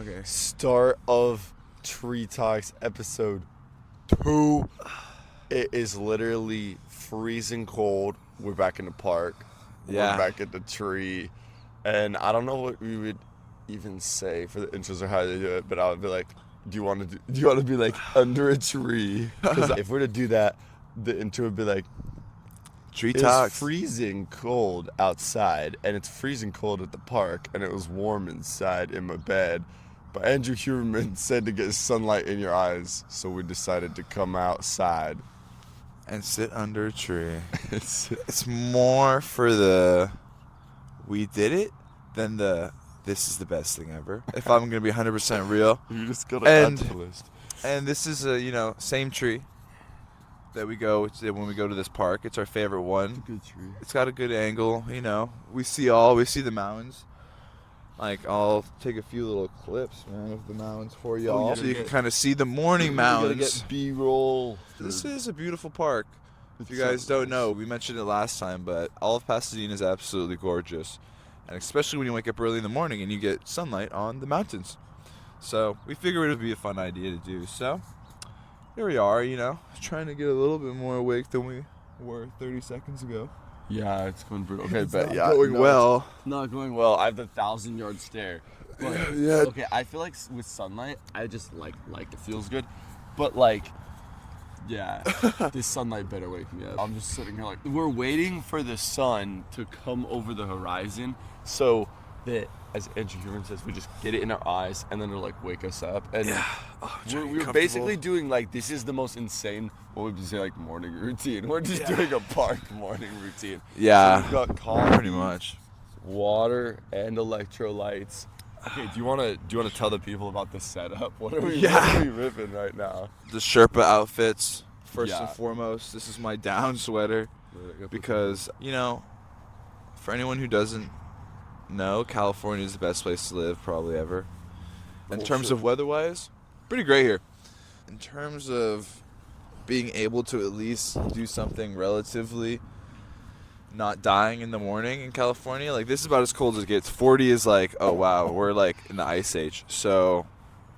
Okay. Start of Tree Talks episode 2. It is literally freezing cold. We're back in the park. Yeah. We're back at the tree. And I don't know what we would even say for the intros or how they do it, but I would be like, do you want to be like under a tree? Because if we're to do that, the intro would be like, Tree it's Talks. freezing cold outside, and it's freezing cold at the park, and it was warm inside in my bed. But Andrew Huberman said to get sunlight in your eyes, so we decided to come outside. And sit under a tree. It's more for the we did it than the this is the best thing ever. If I'm going to be 100% real. You just got to add to the list. And this is a, same tree that we go to when we go to this park. It's our favorite one. It's a good tree. It's got a good angle, We see the mountains. Like, I'll take a few little clips, man, of the mountains for y'all. So you can kind of see the morning mountains. Get B-roll. This is a beautiful park. If you guys don't know, we mentioned it last time, but all of Pasadena is absolutely gorgeous. And especially when you wake up early in the morning and you get sunlight on the mountains. So we figured it would be a fun idea to do. So here we are, trying to get a little bit more awake than we were 30 seconds ago. Yeah, it's going brutal. Okay, It's but not yeah, going well. It's not going well. I have the 1,000-yard stare. But, Yeah. Okay, I feel like with sunlight, I just like it feels good. But yeah, this sunlight better wake me up. I'm just sitting here we're waiting for the sun to come over the horizon so that, as Andrew Huberman says, we just get it in our eyes and then it'll wake us up. And we're basically doing this is the most insane, what would you say, morning routine. We're just doing a park morning routine. Yeah, So we've got coffee, pretty much. water, and electrolytes. Okay, do you want to tell the people about the setup? What are we ripping right now? The Sherpa outfits, first Yeah. and foremost. This is my down sweater because, for anyone who doesn't know, California is the best place to live probably ever. In terms of weather-wise, pretty great here. In terms of being able to at least do something relatively not dying in the morning in California, this is about as cold as it gets. 40 is oh wow, we're in the ice age. So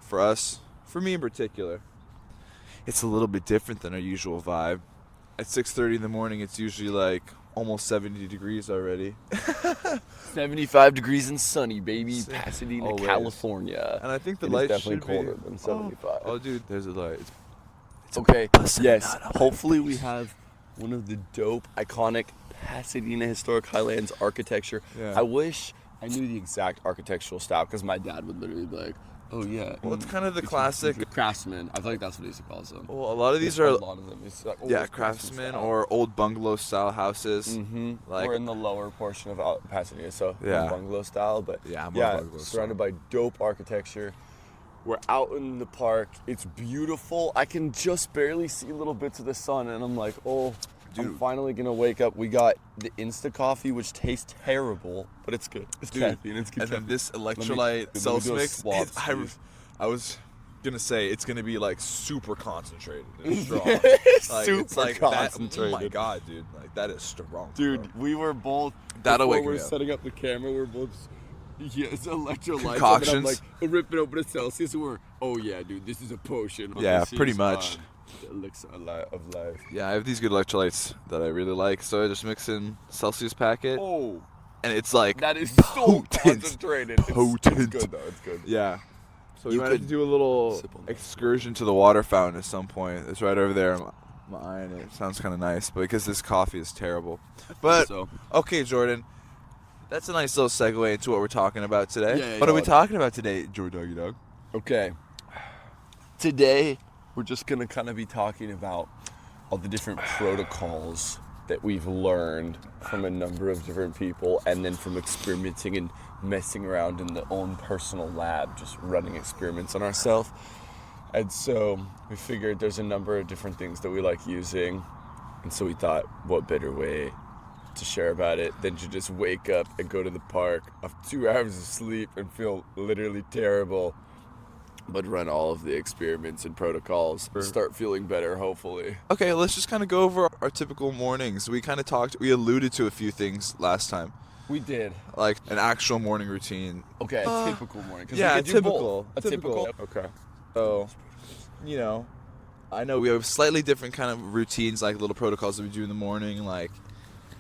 for me in particular, it's a little bit different than our usual vibe. At 6:30 in the morning, it's usually almost 70 degrees already. 75 degrees and sunny, baby. Pasadena, Always. California. And I think the It is lights definitely should colder be than 75. Oh dude, there's a light. It's Okay, bussin', yes. not a Hopefully we have one of the dope, iconic Pasadena Historic Highlands architecture. Yeah. I wish I knew the exact architectural style because my dad would literally be like, oh yeah. Well, it's kind of the classic. Craftsman. I feel like that's what he used to call them. Well, a lot of these A are lot of them. It's craftsmen style. or old bungalow style houses. Mm-hmm. Like- or in the lower portion of Pasadena, so Yeah. bungalow style. But Yeah, more bungalow surrounded by dope architecture. We're out in the park. It's beautiful. I can just barely see little bits of the sun, and I'm like, oh, I'm Dude. finally gonna wake up. We got the Insta coffee, which tastes terrible, but it's good. It's Dude, caffeine. It's good. and then caffeine. this Let me electrolyte do seltz a mix. swap, I was gonna say it's gonna be super concentrated and strong. Super it's that. concentrated. Oh my god, dude! that is strong. Dude, we were both. That'll before wake we're me up. setting up the camera. We're both. Yes, electrolytes. Concoctions. And I'm ripping open a Celsius, and we're. Oh yeah, dude, this is a potion. Yeah, This pretty is, much. The elixir of life. Yeah, I have these good electrolytes that I really like, so I just mix in Celsius packet, Oh, and it's that is so potent. concentrated. It's Potent. good though. It's good. Yeah. So we You might have to could do a little sip on that. excursion to the water fountain at some point. It's right over there. I'm eyeing it. Sounds kind of nice, but because this coffee is terrible. But So okay, Jordan, that's a nice little segue into what we're talking about today. Yeah, What are we yeah. talking about today, Jordan Doggy Dog? okay, today we're just gonna kind of be talking about all the different protocols that we've learned from a number of different people, and then from experimenting and messing around in the own personal lab, just running experiments on ourselves. And so we figured there's a number of different things that we like using, and so we thought, what better way to share about it than to just wake up and go to the park of 2 hours of sleep and feel literally terrible, but run all of the experiments and protocols and start feeling better, hopefully. Okay, let's just kind of go over our typical mornings. We alluded to a few things last time. We did. Like an actual morning routine. Okay, a typical morning. 'Cause Yeah, we could do typical. both. A typical. Okay. So, you know, I know we have slightly different kind of routines, like little protocols that we do in the morning. Like,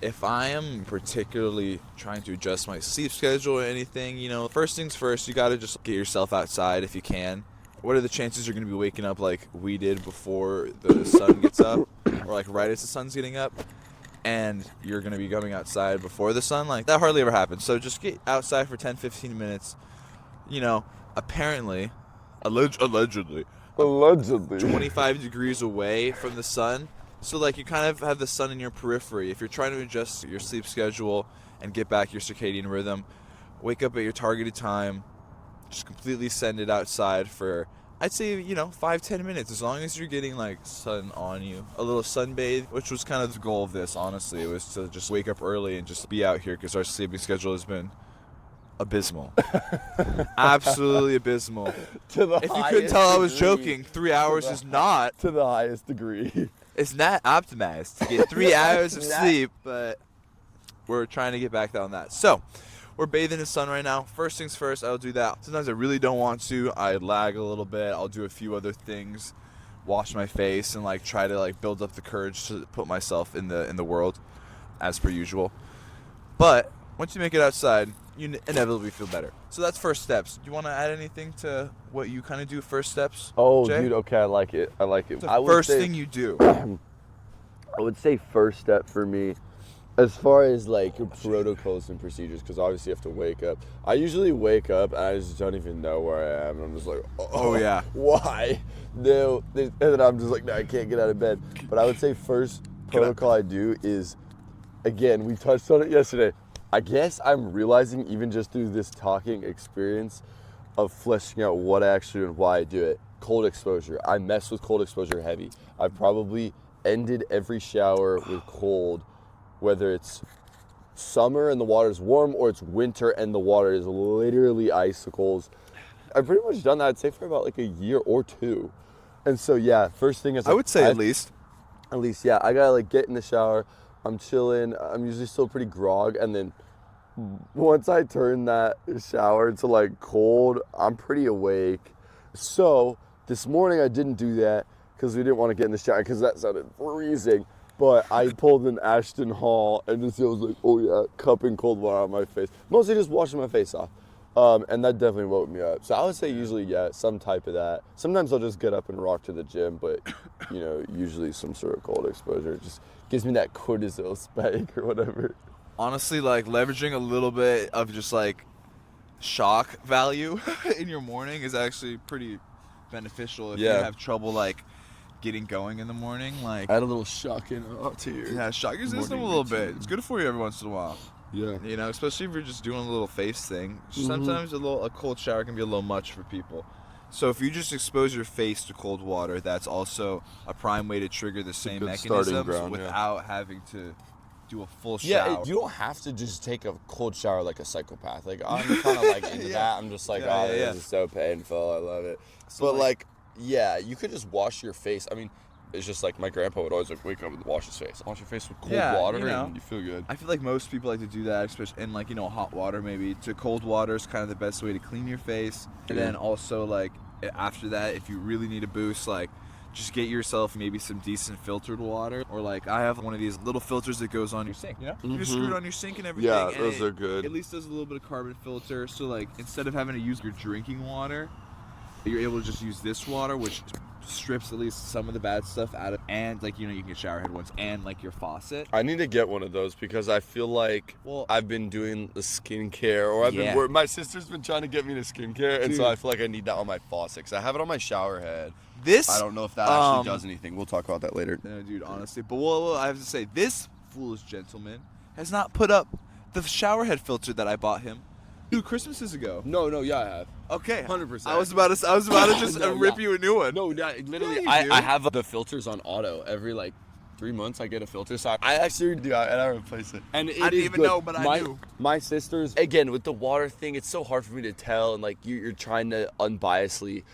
if I am particularly trying to adjust my sleep schedule or anything, you know, first things first, you got to just get yourself outside if you can. What are the chances you're going to be waking up like we did before the sun gets up, or like right as the sun's getting up, and you're going to be coming outside before the sun? Like, that hardly ever happens. So just get outside for 10-15 minutes. You know, apparently, allegedly 25 degrees away from the sun. So like you kind of have the sun in your periphery. If you're trying to adjust your sleep schedule and get back your circadian rhythm, wake up at your targeted time, just completely send it outside for, I'd say, you know, 5-10 minutes, as long as you're getting like sun on you. A little sunbathe, which was kind of the goal of this, honestly. It was to just wake up early and just be out here, because our sleeping schedule has been abysmal. Absolutely abysmal. To the If you couldn't tell I was degree. joking, 3 hours is not. To the highest degree. It's not optimized to get 3 hours of sleep, but we're trying to get back on that. So, we're bathing in the sun right now. First things first, I'll do that. Sometimes I really don't want to. I lag a little bit. I'll do a few other things, wash my face, and like try to like build up the courage to put myself in the world, as per usual. But once you make it outside, you inevitably feel better. So that's first steps. Do you want to add anything to what you kind of do first steps? Oh, Jay? dude, okay, I like it. The first thing you do. I would say first step for me, as far as like protocols and procedures, because obviously you have to wake up. I usually wake up and I just don't even know where I am. And I'm just like, Oh, yeah. Why? No. And then I'm just like, no, I can't get out of bed. But I would say first protocol I do is, again, we touched on it yesterday. I guess I'm realizing, even just through this talking experience of fleshing out what I actually do and why I do it. Cold exposure. I mess with cold exposure heavy. I've probably ended every shower with cold, whether it's summer and the water's warm, or it's winter and the water is literally icicles. I've pretty much done that, I'd say, for about like a year or two. And so, yeah, first thing is, I would say at least. At least, yeah. I gotta like get in the shower. I'm chilling. I'm usually still pretty grog. And then once I turn that shower to like cold, I'm pretty awake. So this morning I didn't do that because we didn't want to get in the shower because that sounded freezing. But I pulled an Ashton Hall and just, it was like, oh yeah, cupping cold water on my face. Mostly just washing my face off. And that definitely woke me up. So I would say usually, yeah, some type of that. Sometimes I'll just get up and rock to the gym, but, you know, usually some sort of cold exposure. It just gives me that cortisol spike or whatever. Honestly, like leveraging a little bit of just like shock value in your morning is actually pretty beneficial if you have trouble like getting going in the morning. Like, I had a little shock in here. Yeah, shock your system a little bit. It's good for you every once in a while. Yeah. You know, especially if you're just doing a little face thing. Sometimes a cold shower can be a little much for people. So if you just expose your face to cold water, that's also a prime way to trigger the same mechanisms without having to do a full shower. Yeah, you don't have to just take a cold shower like a psychopath. Like, I'm kind of like into that. I'm just like, this is so painful. I love it. So but like, yeah, you could just wash your face. I mean, it's just like my grandpa would always like wake up and wash his face. Wash your face with cold water, you know, and you feel good. I feel like most people like to do that, especially in like, you know, hot water maybe. To cold water is kind of the best way to clean your face. And then also like after that, if you really need a boost, like just get yourself maybe some decent filtered water, or like I have one of these little filters that goes on your sink, you know? You just screw it on your sink and everything. Yeah, and those are good. At least does a little bit of carbon filter, so like instead of having to use your drinking water, you're able to just use this water, which strips at least some of the bad stuff out of, and like, you know, you can get shower head ones and like your faucet. I need to get one of those because I feel like I've been doing the skincare, or my sister's been trying to get me to skincare, and so I feel like I need that on my faucet because I have it on my shower head. I don't know if that actually does anything. We'll talk about that later. No, dude, honestly. But I have to say, this foolish gentleman has not put up the shower head filter that I bought him 2 Christmases ago. No, yeah, I have. Okay, 100%. I was about to just rip you a new one. No, literally, Yeah, I have the filters on auto. Every like 3 months, I get a filter. So I actually do, and I replace it. And I didn't even know, but I knew. My sisters, again, with the water thing, it's so hard for me to tell, and like you're trying to unbiasedly,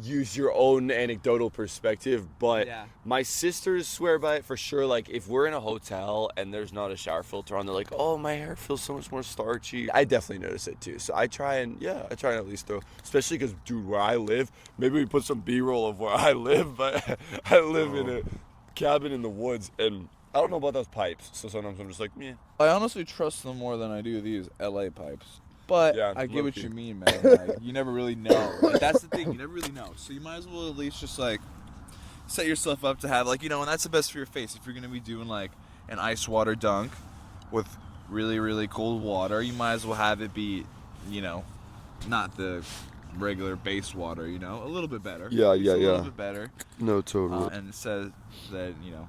use your own anecdotal perspective, but Yeah. my sisters swear by it for sure. Like, if we're in a hotel and there's not a shower filter on, they're like, oh, my hair feels so much more starchy. I definitely notice it too. So I try and at least throw, especially because, dude, where I live, maybe we put some B-roll of where I live, but I live in a cabin in the woods, and I don't know about those pipes. So sometimes I'm just like, meh. I honestly trust them more than I do these LA pipes. But Yeah, I get what low-key. you mean, man. Like, you never really know. Like, that's the thing. You never really know. So you might as well at least just, like, set yourself up to have, like, you know, and that's the best for your face. If you're going to be doing, like, an ice water dunk with really, really cold water, you might as well have it be, you know, not the regular base water, you know, a little bit better. Yeah, Just yeah, a yeah. little bit better. No, totally. And it says that, you know,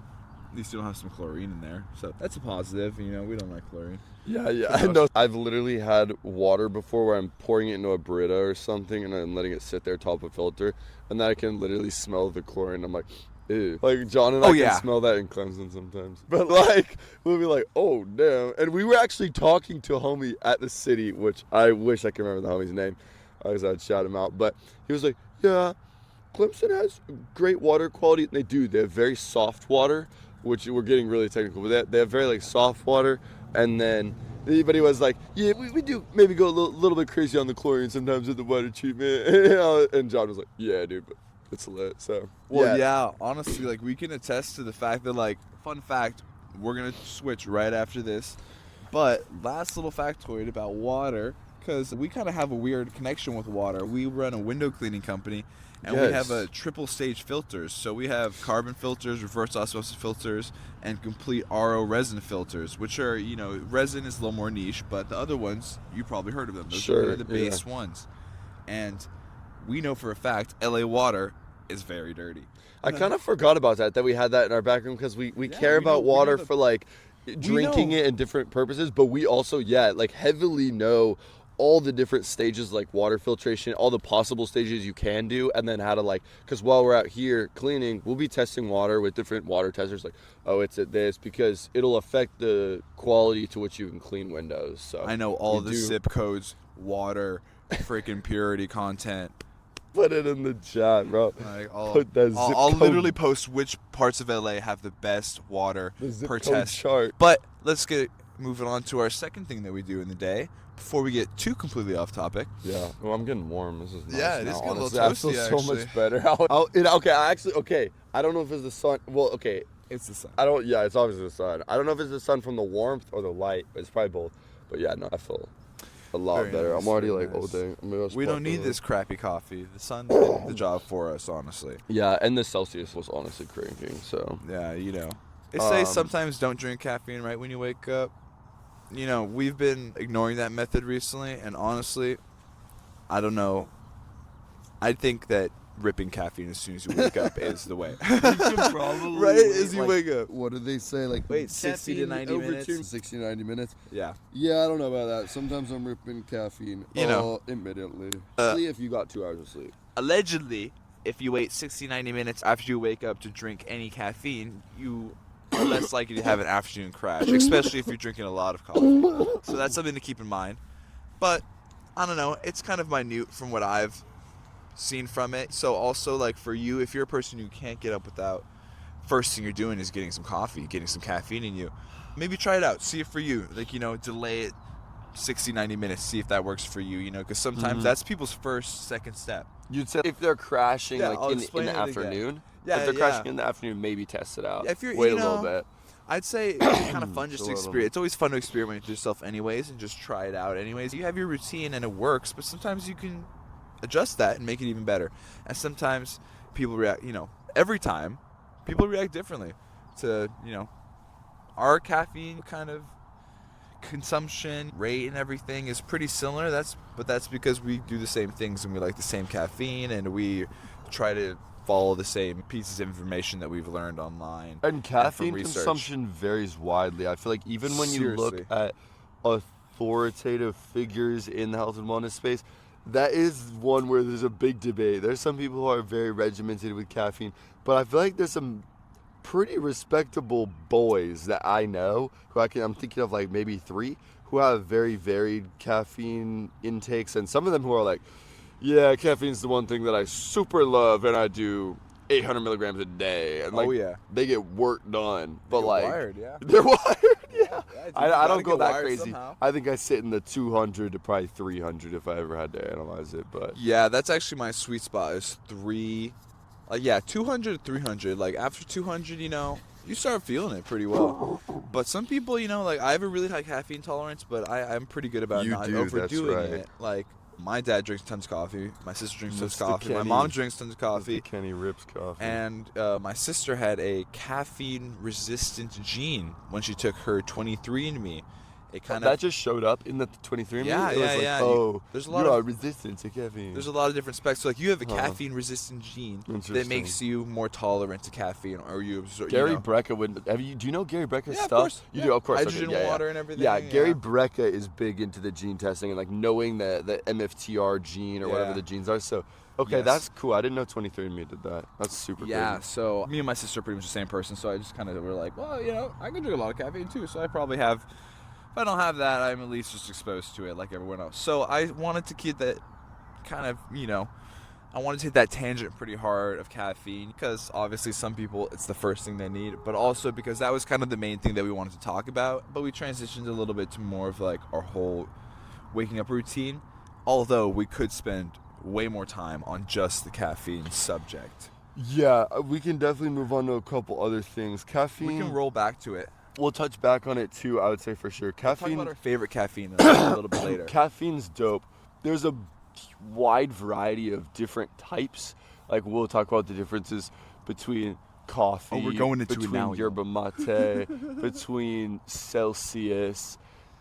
at least you don't have some chlorine in there. So that's a positive. You know, we don't like chlorine. Yeah, I know. I've literally had water before where I'm pouring it into a Brita or something and I'm letting it sit there top of filter, and then I can literally smell the chlorine. I'm like, ew. Like, John and I can smell that in Clemson sometimes. But, like, we'll be like, oh, damn. And we were actually talking to a homie at the city, which I wish I could remember the homie's name, because I'd shout him out. But he was like, yeah, Clemson has great water quality. And they do. They have very soft water, which we're getting really technical, but they have very, like, soft water. And then everybody was like, yeah, we do maybe go a little bit crazy on the chlorine sometimes with the water treatment. And John was like, yeah, dude, but it's lit. So, Well, yeah, honestly, like, we can attest to the fact that, like, fun fact, we're going to switch right after this. But last little factoid about water, because we kind of have a weird connection with water. We run a window cleaning company, and we have a triple stage filters. So we have carbon filters, reverse osmosis filters, and complete RO resin filters, which are, you know, resin is a little more niche, but the other ones, you probably heard of them. Those are the base ones. And we know for a fact LA water is very dirty. I kind of forgot about that we had that in our background, because we care about water for, like, drinking it and different purposes, but we also, like, heavily know all the different stages, like water filtration, all the possible stages you can do, and then how to, like, because while we're out here cleaning, we'll be testing water with different water testers, like, oh, it's at this, because it'll affect the quality to which you can clean windows. So I know all the zip codes, water, freaking purity content. Put it in the chat, bro. Like, Put that zip I'll code. literally post which parts of LA have the best water The zip per code test. chart. But let's get moving on to our second thing that we do in the day before we get too completely off topic. Yeah. Well, I'm getting warm. This is nice. Yeah, it now, is getting a little honestly. toasty, I feel so actually. much better. Okay. I don't know if it's the sun. Well, okay. It's the sun. It's obviously the sun. I don't know if it's the sun from the warmth or the light, but it's probably both. But yeah, no, I feel a lot Very better. nice, I'm already very like, oh nice. dang. We don't need this crappy coffee. The sun did the job for us, honestly. Yeah, and the Celsius was honestly cranking, so. Yeah, you know. They say sometimes don't drink caffeine right when you wake up. You know, we've been ignoring that method recently, and honestly, I don't know. I think that ripping caffeine as soon as you wake up is the way. You can probably Right as you wake up. What do they say? Like, Wait, 60 to 90 over minutes? 60 to 90 minutes. Yeah. Yeah, I don't know about that. Sometimes I'm ripping caffeine. You know. Admittedly. Especially if you got 2 hours of sleep. Allegedly, if you wait 60, 90 minutes after you wake up to drink any caffeine, you are less likely to have an afternoon crash, especially if you're drinking a lot of coffee. So that's something to keep in mind. But, I don't know, it's kind of minute from what I've seen from it. So also, like, for you, if you're a person who can't get up without, first thing you're doing is getting some coffee, getting some caffeine in you, maybe try it out. See it for you. Like, you know, delay it 60, 90 minutes. See if that works for you, you know, because sometimes that's people's first, second step. You'd say if they're crashing Yeah, I'll like in explain the it again. afternoon. Yeah, if they're yeah. crashing in the afternoon, maybe test it out. Yeah, if you're, wait you a little know, bit. I'd say it's kind of fun just to experience. It's always fun to experiment with yourself anyways and just try it out anyways. You have your routine and it works, but sometimes you can adjust that and make it even better. And sometimes people react, you know, every time people react differently to, you know, our caffeine kind of consumption rate and everything is pretty similar. But that's because we do the same things and we like the same caffeine and we try to follow the same pieces of information that we've learned online. And caffeine from research. consumption varies widely. I feel like even when you look Seriously. at authoritative figures in the health and wellness space, that is one where there's a big debate. There's some people who are very regimented with caffeine, but I feel like there's some pretty respectable boys that I know who I'm thinking of like maybe 3 who have very varied caffeine intakes, and some of them who are like Yeah, caffeine's the one thing that I super love, and I do 800 milligrams a day. And like, yeah. they get work done. But get like, wired, yeah. they're wired, yeah. dude, I don't you go gotta that get wired crazy. somehow. I think I sit in the 200 to probably 300 if I ever had to analyze it. But Yeah, that's actually my sweet spot is 200 to 300. Like after 200, you start feeling it pretty well. But some people, like I have a really high caffeine tolerance, but I'm pretty good about You not do, that's overdoing right. it. Like my dad drinks tons of coffee, my sister drinks tons of Mr. coffee, my Kenny. mom drinks tons of coffee, Kenny Rips coffee. and my sister had a caffeine-resistant gene when she took her 23andMe. It kind that of just showed up in the 23andMe? Yeah, It was yeah, like, yeah. oh, There's a you lot of are resistant to caffeine. There's a lot of different specs. So, like, you have a Huh. caffeine-resistant gene that Interesting. makes you more tolerant to caffeine, or you absorb. Gary Brecka would. Do you know Gary Brecka's Yeah, of stuff? course. You Yeah. do, of course. Hydrogen, okay, yeah, water, yeah. and everything. Yeah, Gary yeah. Brecka is big into the gene testing and like knowing the MFTR gene or whatever Yeah. the genes are. So, okay, Yes. that's cool. I didn't know 23andMe did that. That's super Yeah, crazy. so me and my sister are pretty much the same person, so I just kind of were like, well, I can drink a lot of caffeine too, so I probably have. If I don't have that, I'm at least just exposed to it like everyone else. So I wanted to keep that kind of, I wanted to hit that tangent pretty hard of caffeine because obviously some people, it's the first thing they need, but also because that was kind of the main thing that we wanted to talk about, but we transitioned a little bit to more of like our whole waking up routine, although we could spend way more time on just the caffeine subject. Yeah, we can definitely move on to a couple other things. Caffeine. We can roll back to it. We'll touch back on it too. I would say for sure. Talk Caffeine. about our favorite caffeine a little bit later. Caffeine's dope. There's a wide variety of different types. Like we'll talk about the differences between coffee, Oh, we're going into it between now, yerba mate, between Celsius,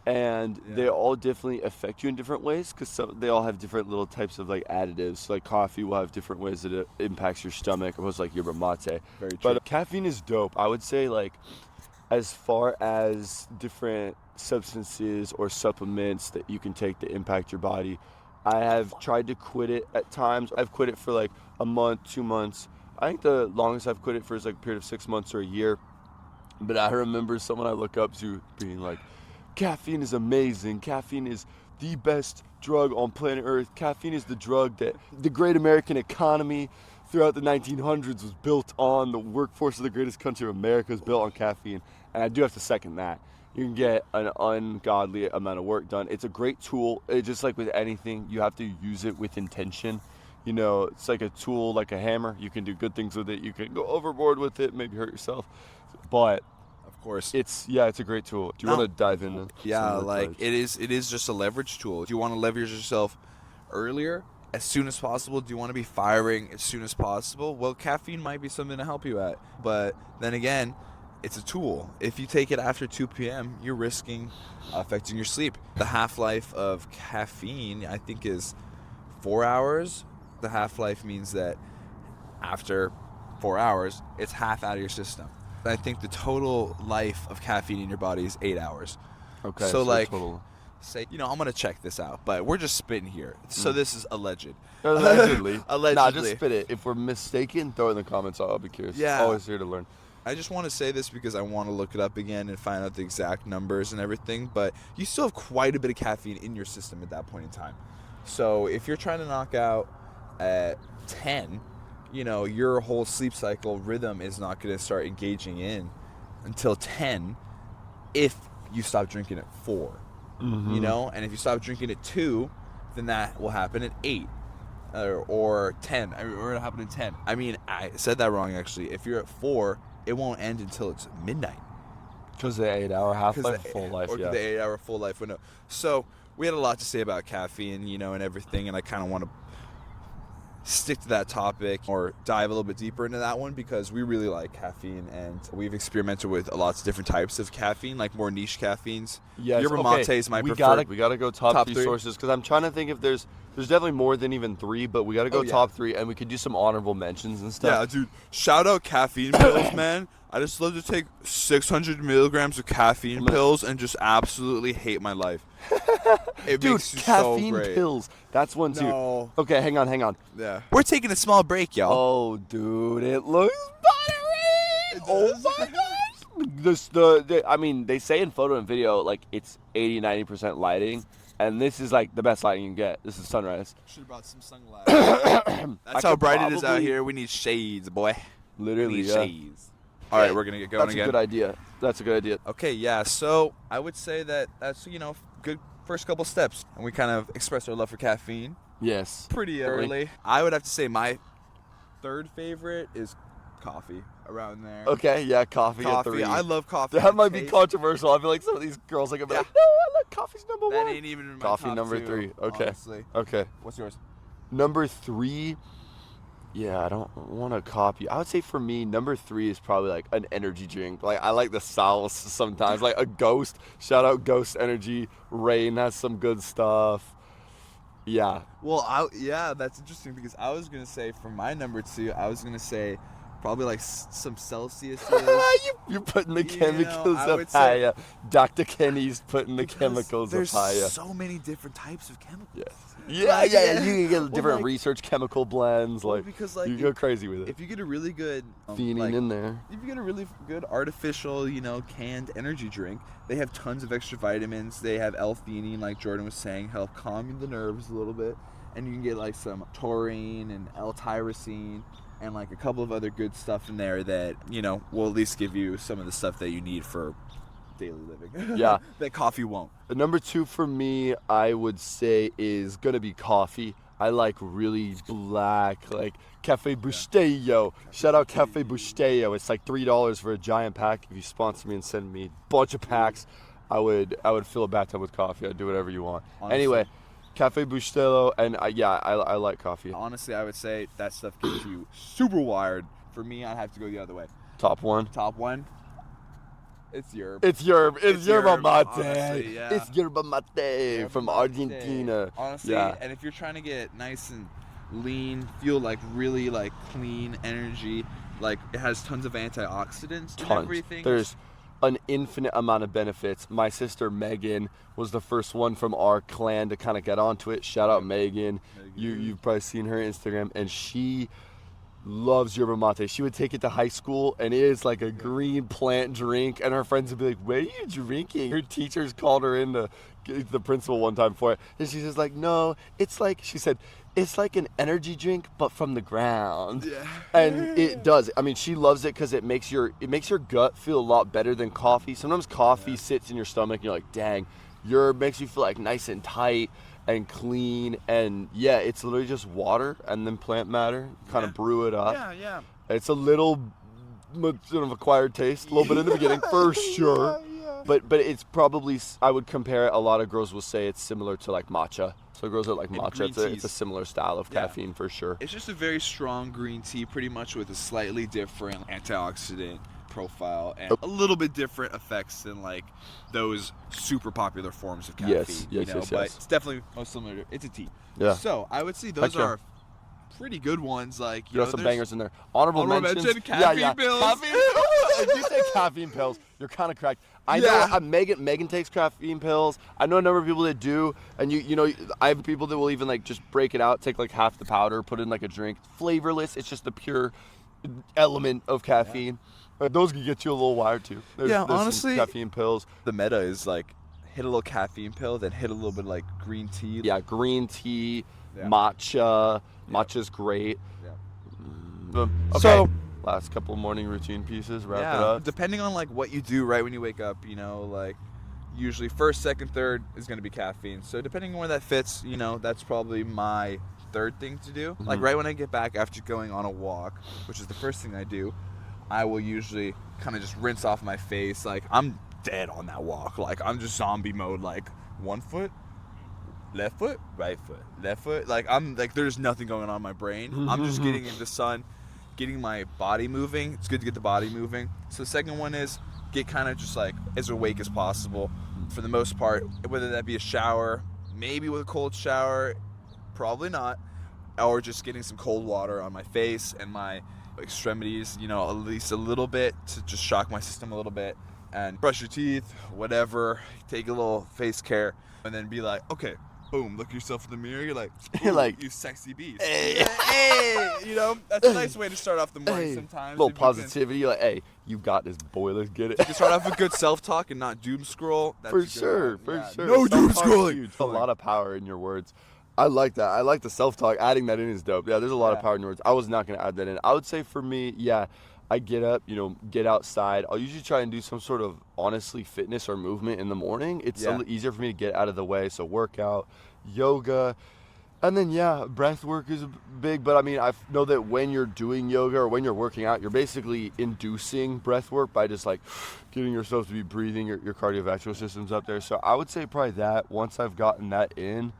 and Yeah. they all definitely affect you in different ways because they all have different little types of like additives. So, like coffee will have different ways that it impacts your stomach, opposed to like yerba mate. Very true. But caffeine is dope. I would say like as far as different substances or supplements that you can take to impact your body, I have tried to quit it at times. I've quit it for like a month, 2 months. I think the longest I've quit it for is like a period of 6 months or a year. But I remember someone I look up to being like, caffeine is amazing. Caffeine is the best drug on planet Earth. Caffeine is the drug that the great American economy throughout the 1900s was built on. The workforce of the greatest country of America is built on caffeine. And I do have to second that. You can get an ungodly amount of work done. It's a great tool. It's just like with anything, you have to use it with intention. It's like a tool, like a hammer. You can do good things with it. You can go overboard with it, maybe hurt yourself. But Of course. it's a great tool. Do you want to dive into? Yeah, some of the like types? it is just a leverage tool. Do you want to leverage yourself earlier, as soon as possible? Do you want to be firing as soon as possible? Well, caffeine might be something to help you at. But then again, it's a tool. If you take it after 2 p.m., you're risking affecting your sleep. The half-life of caffeine, I think, is 4 hours. The half-life means that after 4 hours, it's half out of your system. I think the total life of caffeine in your body is 8 hours. Okay. So like, total. say, I'm going to check this out, but we're just spitting here. So this is alleged. Allegedly. Allegedly. Nah, just spit it. If we're mistaken, throw it in the comments. I'll be curious. Yeah. Always here to learn. I just want to say this because I want to look it up again and find out the exact numbers and everything, but you still have quite a bit of caffeine in your system at that point in time. So if you're trying to knock out at 10, your whole sleep cycle rhythm is not going to start engaging in until 10 if you stop drinking at 4. Mm-hmm. And if you stop drinking at 2, then that will happen at 8 or 10, or it'll happen at 10. I mean, I said that wrong actually. If you're at 4, it won't end until it's midnight. Because the 8-hour half-life, the- full life, or yeah. the 8-hour full life window. So we had a lot to say about caffeine, and everything, and I kind of want to stick to that topic or dive a little bit deeper into that one because we really like caffeine and we've experimented with lots of different types of caffeine, like more niche caffeines. Yes, Yerba okay. mate is my we preferred. We gotta go top top three three. sources because I'm trying to think if there's definitely more than even 3, but we gotta go Oh, yeah. top 3 and we could do some honorable mentions and stuff. Yeah, dude. Shout out caffeine pills, man. I just love to take 600 milligrams of caffeine pills and just absolutely hate my life. It Dude, makes you caffeine so great. pills. That's one too. No. Okay, hang on. Yeah. We're taking a small break, y'all. Oh, dude, it looks buttery. Oh my gosh. I mean, they say in photo and video like it's 80-90% lighting. And this is like the best lighting you can get. This is sunrise. Should have brought some sunglasses. That's I how could bright it is out probably- here. We need shades, boy. Literally, We need yeah. shades. All right, we're gonna get going That's again. a good idea. That's a good idea. Okay, yeah. So I would say that's good first couple steps, and we kind of expressed our love for caffeine Yes. pretty early. I would have to say my third favorite is coffee. Around there. Okay, yeah, coffee at 3. I love coffee. That might It be tastes- controversial. I feel like some of these girls are gonna be Yeah. like, no, I like coffee's number That 1. ain't even in my Coffee top number 2, 3. Okay. Honestly. Okay. What's yours? Number 3. Yeah, I don't want to copy. I would say for me, number 3 is probably like an energy drink. Like I like the sauce sometimes, like a Ghost. Shout out Ghost Energy. Rain has some good stuff. Yeah. Well, yeah, that's interesting because I was gonna say for my number 2, I was gonna say probably like some Celsius. You're putting the You know, chemicals I of would say- higher. Dr. Kenny's putting the Because chemicals of there's higher. so many different types of chemicals. Yeah. Yeah. You can get different like- research chemical blends. Well, Like, because, like, you go crazy with it. If you get a really good Theanine like, in there. if you get a really good artificial, canned energy drink, they have tons of extra vitamins. They have L-theanine, like Jordan was saying, help calm the nerves a little bit. And you can get like some taurine and L-tyrosine and like a couple of other good stuff in there that, will at least give you some of the stuff that you need for daily living. Yeah. That coffee won't. The number 2 for me, I would say, is gonna be coffee. I like really black, like Cafe Bustelo. Shout out Cafe Bustelo. It's like $3 for a giant pack. If you sponsor me and send me a bunch of packs, I would fill a bathtub with coffee. I'd do whatever you want. Honestly. Anyway, Cafe Bustelo, and I like coffee. Honestly, I would say that stuff gets you super wired. For me, I'd have to go the other way. Top 1. Top 1, it's yerba. It's yerba yerba, mate. honestly, yeah. It's yerba mate from Argentina. Honestly, Yeah. and if you're trying to get nice and lean, feel like really like clean energy, like it has tons of antioxidants and Tons. everything. There's an infinite amount of benefits. My sister Megan was the first one from our clan to kind of get onto it. Shout out Megan. You've probably seen her Instagram, and she loves yerba mate. She would take it to high school, and it is like a green plant drink, and her friends would be like, "What are you drinking?" Her teachers called her in to get the principal one time for it, and she was like, "No, it's like," she said, "it's like an energy drink, but from the ground." Yeah. And it does. I mean, she loves it because it makes your gut feel a lot better than coffee. Sometimes coffee sits in your stomach, and you're like, "Dang," makes you feel like nice and tight and clean. And yeah, it's literally just water and then plant matter. Kind of brew it up. Yeah. It's a little sort of acquired taste, a little bit in the beginning for sure. But it's probably, I would compare it, a lot of girls will say it's similar to like matcha. So girls that like And matcha, green it's a teas. similar style of Yeah. caffeine for sure. It's just a very strong green tea, pretty much with a slightly different antioxidant profile and a little bit different effects than like those super popular forms of caffeine. Yes, yes. But it's definitely most similar to, it's a tea. Yeah. So I would say those Heck yeah. are pretty good ones. Like, There are some bangers in there. Honorable Honorable mentions. mention, caffeine pills. Caffeine pills. If you say caffeine pills, you're kind of cracked. I know Megan takes caffeine pills. I know a number of people that do, and you know I have people that will even like just break it out, take like half the powder, put it in like a drink, flavorless. It's just the pure element of caffeine. Those can get you a little wired too. There's some honestly, caffeine pills. the meta is like hit a little caffeine pill, then hit a little bit like green tea. Yeah, green tea, Yeah. matcha. Matcha's great. Yeah. Okay. So- last couple morning routine pieces. Wrap it Yeah, up. depending on like what you do right when you wake up, like usually first, second, third is going to be caffeine. So depending on where that fits, that's probably my third thing to do. Like right when I get back after going on a walk, which is the first thing I do, I will usually kind of just rinse off my face. Like I'm dead on that walk. Like I'm just zombie mode. Like 1 foot, left foot, right foot, left foot. Like I'm like there's nothing going on in my brain. I'm just getting in the sun, getting my body moving. It's good to get the body moving. So the second one is get kind of just like as awake as possible for the most part, whether that be a shower, maybe with a cold shower, probably not, or just getting some cold water on my face and my extremities, at least a little bit to just shock my system a little bit, and brush your teeth, whatever, take a little face care, and then be like, okay, boom, look yourself in the mirror, you're like, You're like, you sexy beast. Hey. Hey, that's a nice way to start off the morning Hey, sometimes. little if you can- positivity, like, hey, you got this, boy. Let's get it. You can start off with good self-talk and not doom scroll. That's a For good sure, one. for Yeah. sure. No doom Self-talk's scrolling. huge. A lot of power in your words. I like that. I like the self-talk. Adding that in is dope. Yeah, there's a lot of Yeah. power in your words. I was not going to add that in. I would say for me, yeah, I get up, get outside. I'll usually try and do some sort of, honestly, fitness or movement in the morning. It's a Yeah. little easier for me to get out of the way. So workout, yoga, and then, yeah, breath work is big. But, I mean, I know that when you're doing yoga or when you're working out, you're basically inducing breath work by just, like, getting yourself to be breathing your cardiovascular system's up there. So I would say probably that. Once I've gotten that in,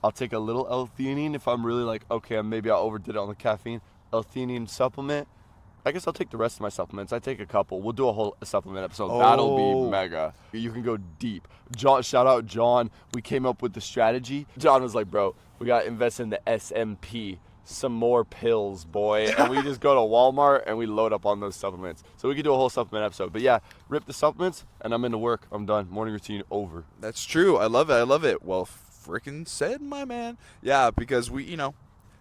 I'll take a little L-theanine if I'm really like, okay, maybe I overdid it on the caffeine. L-theanine supplement. I guess I'll take the rest of my supplements. I take a couple. We'll do a whole supplement episode. That'll Oh. be mega. You can go deep. John, shout out John. We came up with the strategy. John was like, bro, we got to invest in the SMP. Some more pills, boy. And we just go to Walmart and we load up on those supplements. So we could do a whole supplement episode. But yeah, rip the supplements and I'm into work. I'm done. Morning routine over. That's true. I love it. Well, frickin' said, my man. Yeah, because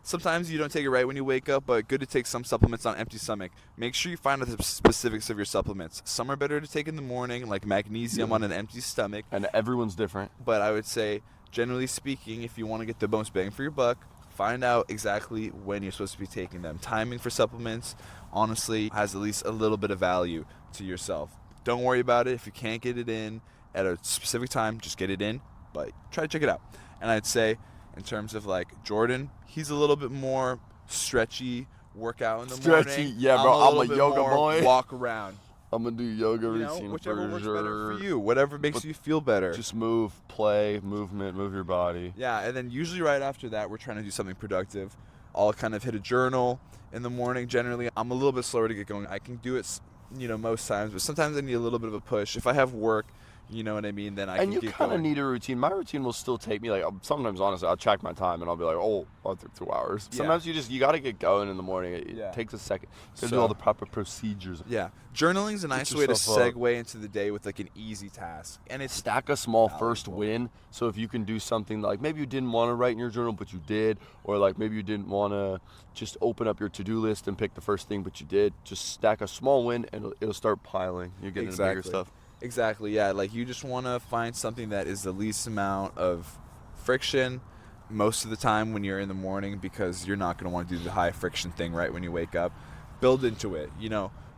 sometimes you don't take it right when you wake up, but good to take some supplements on empty stomach. Make sure you find out the specifics of your supplements. Some are better to take in the morning, like magnesium on an empty stomach. And everyone's different. But I would say, generally speaking, if you want to get the most bang for your buck, find out exactly when you're supposed to be taking them. Timing for supplements, honestly, has at least a little bit of value to yourself. Don't worry about it. If you can't get it in at a specific time, just get it in. But try to check it out. And I'd say, in terms of like Jordan, he's a little bit more stretchy workout in the morning. Yeah, bro. I'm a little bit yoga more boy. Walk around. I'm gonna do yoga routine Whichever for works sure. better for you. Whatever makes you feel better. Just move, play, movement, move your body. Yeah, and then usually right after that, we're trying to do something productive. I'll kind of hit a journal in the morning. Generally, I'm a little bit slower to get going. I can do it, most times, but sometimes I need a little bit of a push. If I have work, you know what I mean, then I can And you get kind of going. need a routine. My routine will still take me, like, sometimes, honestly, I'll check my time and I'll be like, oh, that took 2 hours. Yeah. Sometimes you got to get going in the morning. It Yeah. takes a second. You got to So- do all the proper procedures. Yeah, journaling's a nice way to yourself up. segue into the day with like an easy task, and it's Stack a small first valuable. win. So if you can do something like maybe you didn't want to write in your journal, but you did, or like maybe you didn't want to just open up your to-do list and pick the first thing, but you did, just stack a small win and it'll start piling. You're getting into bigger stuff. Exactly, yeah. Like you just want to find something that is the least amount of friction most of the time when you're in the morning, because you're not going to want to do the high friction thing right when you wake up. Build into it,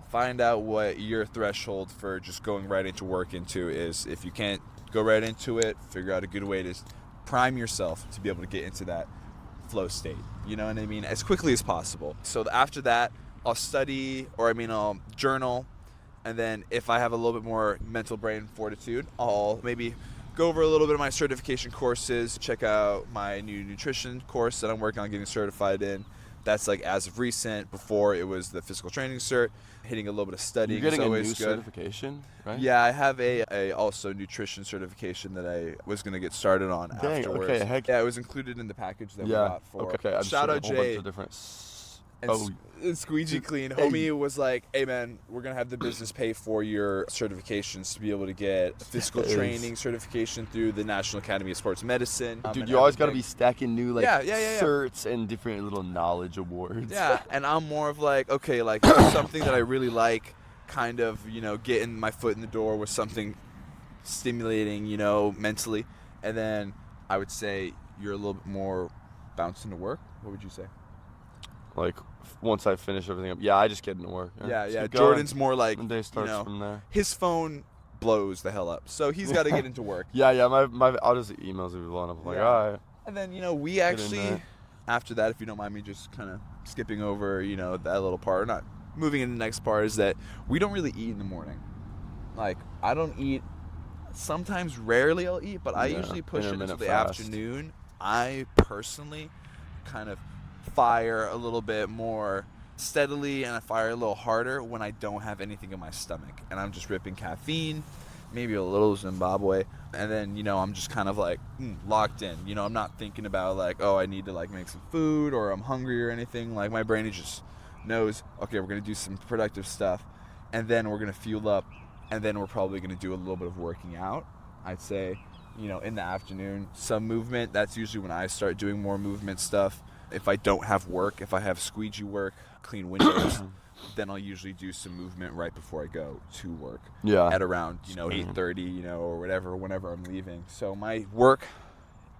find out what your threshold for just going right into work into is. If you can't go right into it, figure out a good way to prime yourself to be able to get into that flow state, you know what I mean, as quickly as possible. So after that, I'll study, I'll journal. And then if I have a little bit more mental brain fortitude, I'll maybe go over a little bit of my certification courses, check out my new nutrition course that I'm working on getting certified in. That's like as of recent. Before it was the physical training cert. Hitting a little bit of studying You're getting is a always new good. certification, right? Yeah, I have a also nutrition certification that I was going to get started on Dang, afterwards. okay, heck. Yeah, it was included in the package that we Yeah. got for. Okay. I'm Shout sure out a whole bunch Jay. of different. And Squeegee Clean, Hey. homie was like, hey man, we're going to have the business pay for your certifications to be able to get a physical Yes. training certification through the National Academy of Sports Medicine. Dude, and you always got to everything. be stacking new Yeah. certs and different little knowledge awards. Yeah, and I'm more of like, okay, like there's something that I really like, kind of, getting my foot in the door with something stimulating, mentally. And then I would say you're a little bit more bouncing to work. What would you say? Like once I finish everything up, yeah, I just get into work. Yeah. Just keep Jordan's going. more like, The day starts from there. his phone blows the hell up, so he's got to get into work. Yeah. My I'll just emails people and I'm like, Yeah. all right. And then we in actually, there. after that, if you don't mind me just kind of skipping over, that little part, not moving into the next part, is that we don't really eat in the morning. Like I don't eat. Sometimes, rarely I'll eat, but I Yeah, usually push it until intermittent the fast. afternoon. I personally kind of fire a little bit more steadily and I fire a little harder when I don't have anything in my stomach and I'm just ripping caffeine, maybe a little Zimbabwe, and then I'm just kind of like locked in. I'm not thinking about like, oh, I need to like make some food or I'm hungry or anything. Like my brain just knows, okay, we're gonna do some productive stuff, and then we're gonna fuel up, and then we're probably gonna do a little bit of working out. I'd say in the afternoon, some movement. That's usually when I start doing more movement stuff. If I don't have work, if I have squeegee work, clean windows, then I'll usually do some movement right before I go to work. Yeah. At around 8:30, or whatever, whenever I'm leaving. So my work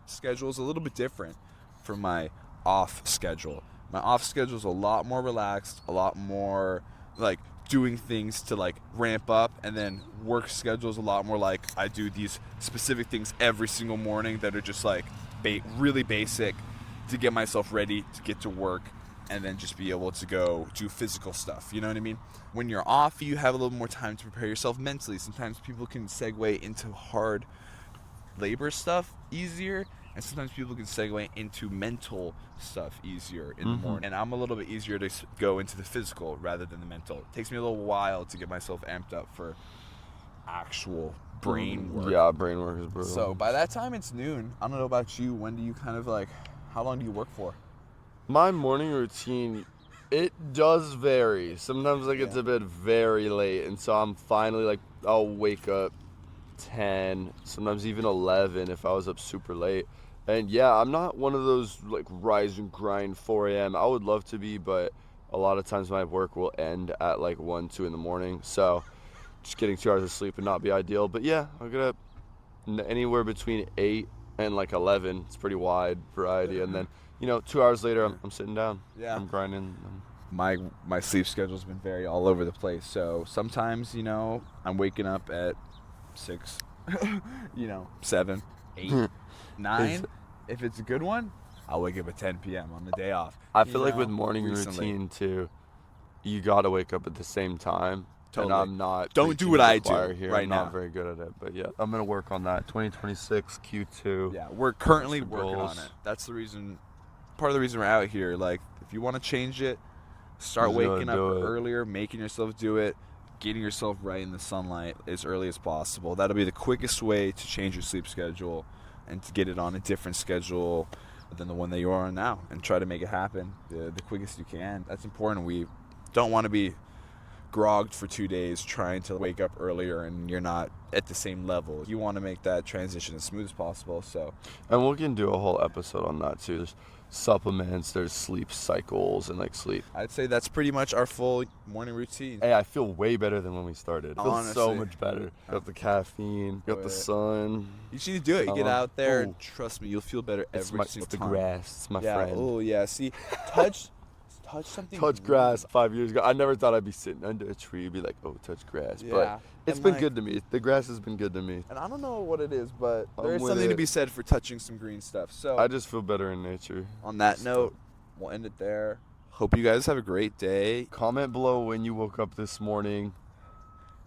schedule is a little bit different from my off schedule. My off schedule is a lot more relaxed, a lot more like doing things to like ramp up, and then work schedule is a lot more like I do these specific things every single morning that are just like really basic to get myself ready to get to work, and then just be able to go do physical stuff. You know what I mean? When you're off, you have a little more time to prepare yourself mentally. Sometimes people can segue into hard labor stuff easier, and sometimes people can segue into mental stuff easier in the morning. And I'm a little bit easier to go into the physical rather than the mental. It takes me a little while to get myself amped up for actual brain work. Yeah, brain work is brutal. So by that time it's noon. I don't know about you. When do you kind of like, how long do you work for? My morning routine, it does vary. Sometimes I get to bed very late, and so I'm finally like, I'll wake up 10, sometimes even 11 if I was up super late. And yeah, I'm not one of those like rise and grind 4 a.m. I would love to be, but a lot of times my work will end at like 1, 2 in the morning. So just getting 2 hours of sleep would not be ideal. But yeah, I'll get up anywhere between 8 and like 11. It's pretty wide variety. And then, 2 hours later, I'm sitting down. Yeah. I'm grinding. My sleep schedule's been very all over the place. So sometimes, I'm waking up at 6, 7, 8, 9. If it's a good one, I'll wake up at 10 p.m. on the day off. I feel like with morning routine too, you gotta wake up at the same time. Totally. And I'm not. Don't do what I do here. right I'm now. not very good at it, but yeah, I'm gonna work on that. 2026 Q2. Yeah, we're currently Some working goals. on it. That's the reason. Part of the reason we're out here. Like, if you want to change it, start You gotta waking up do it. earlier, making yourself do it, getting yourself right in the sunlight as early as possible. That'll be the quickest way to change your sleep schedule and to get it on a different schedule than the one that you are on now, and try to make it happen the quickest you can. That's important. We don't want to be grogged for 2 days trying to wake up earlier and you're not at the same level. You want to make that transition as smooth as possible. So, And we can do a whole episode on that too. There's supplements, there's sleep cycles, and like sleep. I'd say that's pretty much our full morning routine. Hey, I feel way better than when we started. I feel so Honestly. much better. Got the caffeine, got the sun. You just need to do it. You get out there, Ooh. and trust me, you'll feel better It's every single the time. grass. It's my Yeah. friend. Oh yeah. See, touch something. Touch grass 5 years ago. I never thought I'd be sitting under a tree and be like, oh, touch grass. Yeah. But it's And, been like- good to me. The grass has been good to me. And I don't know what it is, but I'm there is with something to it. be said for touching some green stuff. So I just feel better in nature. on that note, we'll end it there. Hope you guys have a great day. Comment below when you woke up this morning.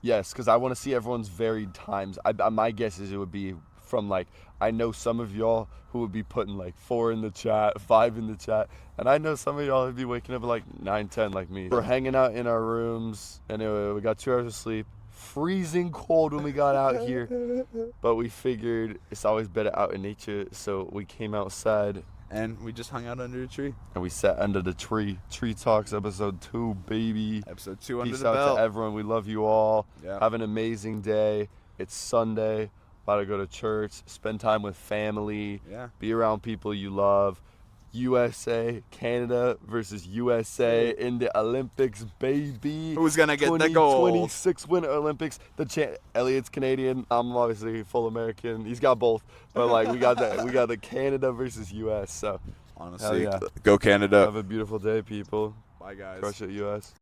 Yes, because I want to see everyone's varied times. My guess is it would be from like, I know some of y'all who would be putting like 4 in the chat, 5 in the chat. And I know some of y'all would be waking up at like 9, 10 like me. We're hanging out in our rooms. Anyway, we got 2 hours of sleep. Freezing cold when we got out here. But we figured it's always better out in nature. So we came outside. And we just hung out under a tree. And we sat under the tree. Tree Talks episode 2, baby. Episode 2 under Peace the out belt. to everyone. We love you all. Yeah. Have an amazing day. It's Sunday. About to go to church. Spend time with family. Yeah. Be around people you love. USA, Canada versus USA in the Olympics, baby. Who's gonna get the gold? 2026 Winter Olympics. Elliot's Canadian. I'm obviously full American. He's got both, but like we got the Canada versus US. So Honestly, yeah. go Canada. have a beautiful day, people. Bye guys. Crush it, US.